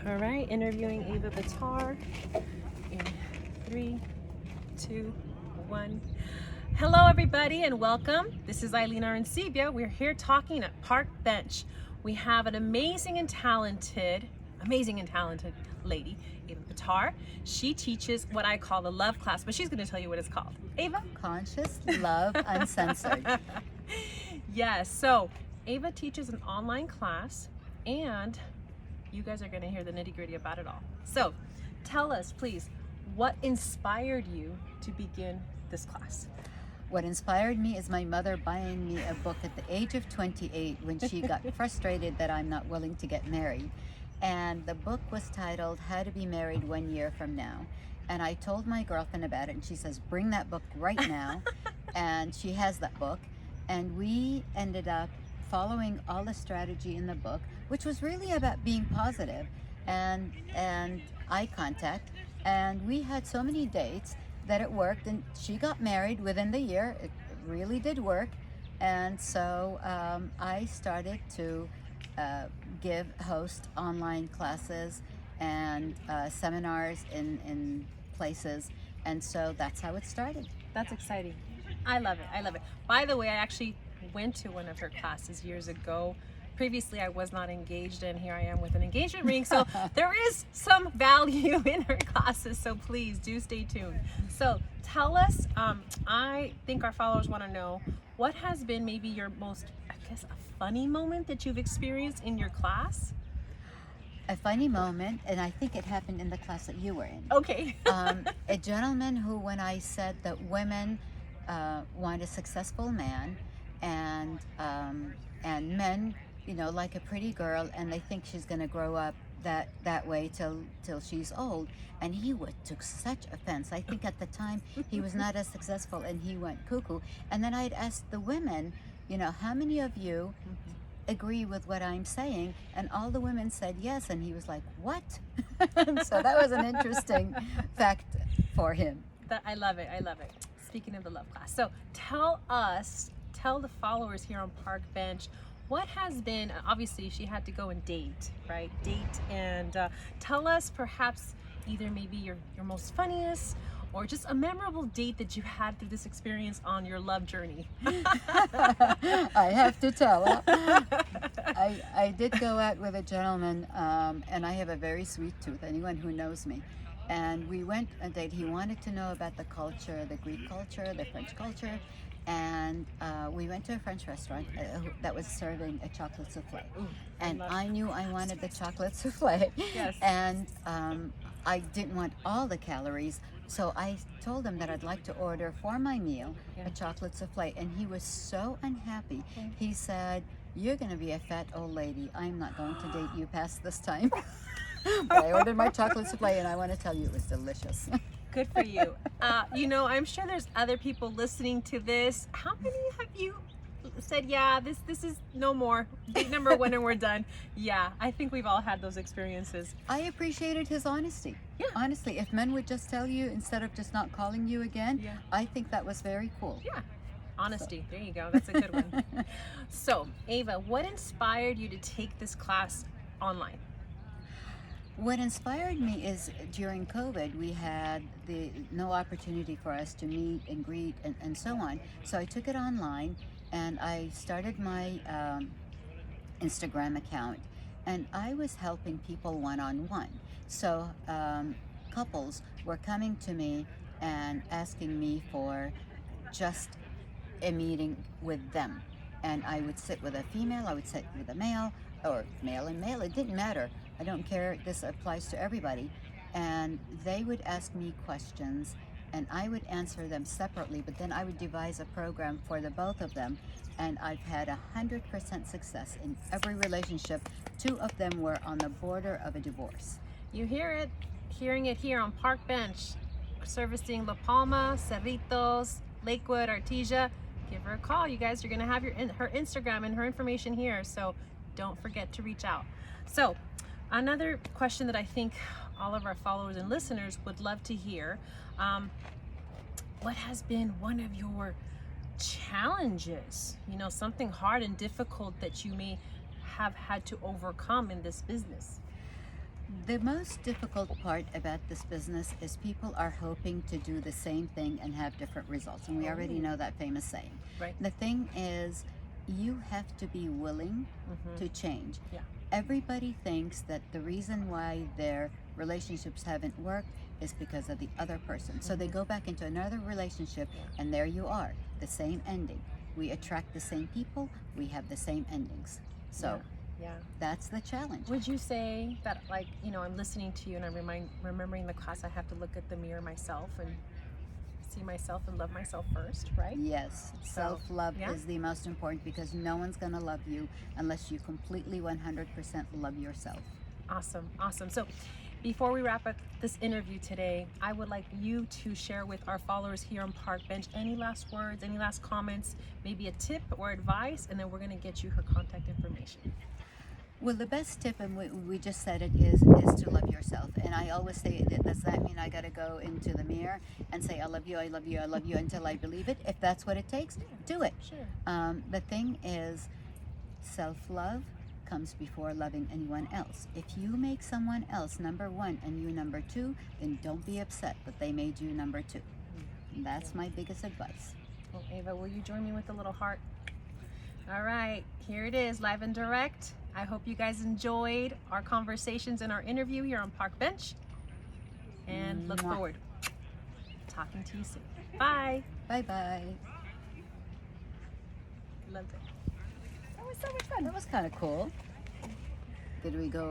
All right, interviewing Ava Batar in 3, 2, 1. Hello, everybody, and welcome. This is Eileen Arancibia. We're here talking at Park Bench. We have an amazing and talented lady, Ava Batar. She teaches what I call the love class, but she's going to tell you what it's called. Ava? Conscious Love Uncensored. Yes, so Ava teaches an online class, and you guys are going to hear the nitty-gritty about it all. So tell us, please, what inspired you to begin this class? What inspired me is my mother buying me a book at the age of 28 when she got frustrated that I'm not willing to get married. And the book was titled How to Be Married 1 Year From Now. And I told my girlfriend about it, and she says, bring that book right now. And she has that book. And we ended up following all the strategy in the book, which was really about being positive and eye contact. And we had so many dates that it worked, and she got married within the year. It really did work. And so I started to host online classes and seminars in places, and so that's how it started. That's exciting. I love it. I love it. By the way, I actually went to one of her classes years ago. Previously, I was not engaged, and here I am with an engagement ring. So there is some value in her classes. So please do stay tuned. So tell us, I think our followers want to know, what has been maybe your most, I guess, a funny moment that you've experienced in your class? A funny moment, and I think it happened in the class that you were in. Okay. A gentleman who, when I said that women want a successful man, and men, you know, like a pretty girl, and they think she's going to grow up that way till she's old, and he took such offense. I think at the time he was not as successful, and he went cuckoo. And then I'd asked the women, you know, how many of you agree with what I'm saying? And all the women said yes, and he was like, what? So that was an interesting fact for him. I love it. I love it. Speaking of the love class, so tell the followers here on Park Bench, what has been, obviously she had to go and date, right? And tell us perhaps either maybe your most funniest or just a memorable date that you had through this experience on your love journey. I have to tell. I did go out with a gentleman, and I have a very sweet tooth, anyone who knows me. And we went a date. He wanted to know about the culture, the Greek culture, the French culture. And we went to a French restaurant that was serving a chocolate souffle. Ooh, and I knew I wanted the chocolate souffle. Yes. And I didn't want all the calories. So I told him that I'd like to order for my meal a chocolate souffle. And he was so unhappy. He said, you're going to be a fat old lady. I'm not going to date you past this time. But I ordered my chocolate souffle, and I want to tell you it was delicious. Good for you. You know, I'm sure there's other people listening to this. How many have you said, yeah, this is no more, date number 1 and we're done? Yeah, I think we've all had those experiences. I appreciated his honesty. Yeah. Honestly, if men would just tell you instead of just not calling you again, Yeah. I think that was very cool. Yeah. Honesty. There you go. That's a good one. So, Ava, what inspired you to take this class online? What inspired me is during COVID, we had no opportunity for us to meet and greet and so on. So I took it online, and I started my Instagram account, and I was helping people one-on-one. So couples were coming to me and asking me for just a meeting with them. And I would sit with a female, I would sit with a male, or male and male, it didn't matter. I don't care, this applies to everybody. And they would ask me questions, and I would answer them separately, but then I would devise a program for the both of them. And I've had 100% success in every relationship. 2 of them were on the border of a divorce. You hearing it here on Park Bench, servicing La Palma, Cerritos, Lakewood, Artesia. Give her a call. You guys are going to have her Instagram and her information here, so don't forget to reach out. So another question that I think all of our followers and listeners would love to hear, what has been one of your challenges, you know, something hard and difficult that you may have had to overcome in this business? The most difficult part about this business is people are hoping to do the same thing and have different results. And we already know that famous saying. Right. The thing is, you have to be willing to change. Yeah. Everybody thinks that the reason why their relationships haven't worked is because of the other person. So they go back into another relationship, and there you are, the same ending. We attract the same people, we have the same endings. So Yeah. that's the challenge. Would you say that, like, you know, I'm listening to you and I'm remembering the class, I have to look at the mirror myself and see myself and love myself first, right? Yes, So, self-love yeah. is the most important, because no one's going to love you unless you completely 100% love yourself. Awesome, awesome. So before we wrap up this interview today, I would like you to share with our followers here on Park Bench any last words, any last comments, maybe a tip or advice, and then we're going to get you her contact information. Well, the best tip, and we just said it, is to love yourself. And I always say, does that mean I got to go into the mirror and say, I love you, I love you, I love you until I believe it? If that's what it takes, do it. Sure. The thing is, self-love comes before loving anyone else. If you make someone else number one and you number two, then don't be upset that they made you number two. And that's my biggest advice. Well, Ava, will you join me with a little heart? All right, here it is, live and direct. I hope you guys enjoyed our conversations and our interview here on Park Bench, and look Mwah. forward to talking to you soon. Bye. Bye-bye. Loved it. That was so much fun. That was kind of cool. Did we go